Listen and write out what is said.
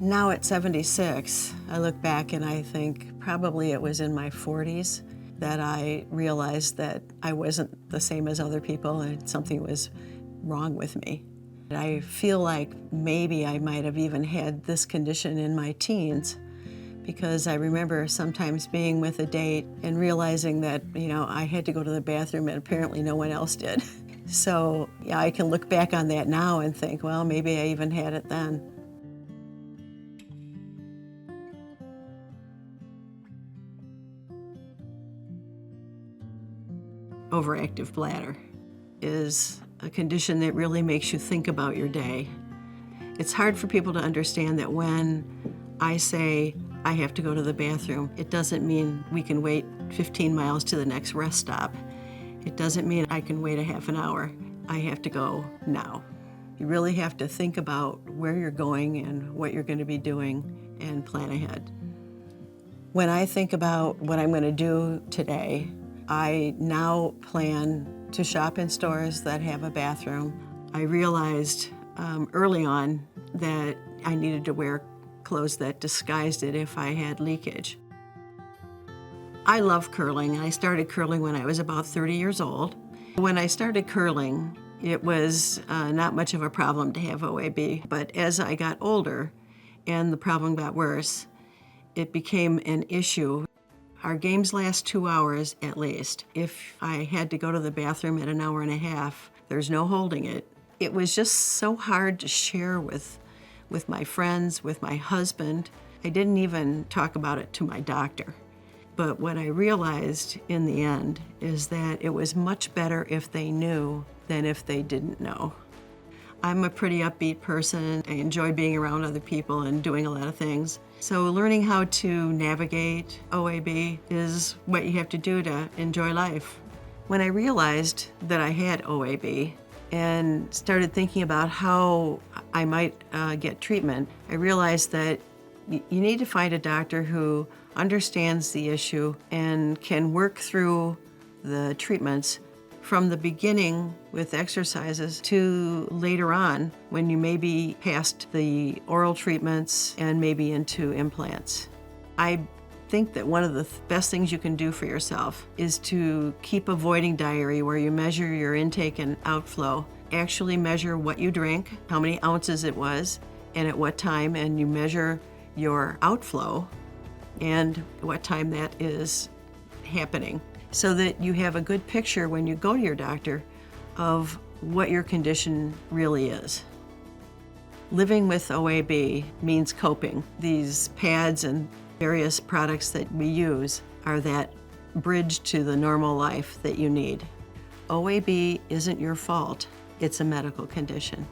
Now at 76, I look back and I think probably it was in my 40s that I realized that I wasn't the same as other people and something was wrong with me. I feel like maybe I might have even had this condition in my teens, because I remember sometimes being with a date and realizing that, I had to go to the bathroom and apparently no one else did. So yeah, I can look back on that now and think, well, maybe I even had it then. Overactive bladder is a condition that really makes you think about your day. It's hard for people to understand that when I say I have to go to the bathroom, it doesn't mean we can wait 15 miles to the next rest stop. It doesn't mean I can wait a half an hour. I have to go now. You really have to think about where you're going and what you're going to be doing and plan ahead. When I think about what I'm going to do today, I now plan to shop in stores that have a bathroom. I realized early on that I needed to wear clothes that disguised it if I had leakage. I love curling. I started curling when I was about 30 years old. When I started curling, it was not much of a problem to have OAB, but as I got older and the problem got worse, it became an issue. Our games last 2 hours at least. If I had to go to the bathroom at an hour and a half, there's no holding it. It was just so hard to share with my friends, with my husband. I didn't even talk about it to my doctor. But what I realized in the end is that it was much better if they knew than if they didn't know. I'm a pretty upbeat person. I enjoy being around other people and doing a lot of things. So learning how to navigate OAB is what you have to do to enjoy life. When I realized that I had OAB and started thinking about how I might get treatment, I realized that you need to find a doctor who understands the issue and can work through the treatments from the beginning with exercises to later on when you may be past the oral treatments and maybe into implants. I think that one of the best things you can do for yourself is to keep a voiding diary where you measure your intake and outflow. Actually measure what you drink, how many ounces it was, and at what time, and you measure your outflow and what time that is happening, so that you have a good picture when you go to your doctor of what your condition really is. Living with OAB means coping. These pads and various products that we use are that bridge to the normal life that you need. OAB isn't your fault, it's a medical condition.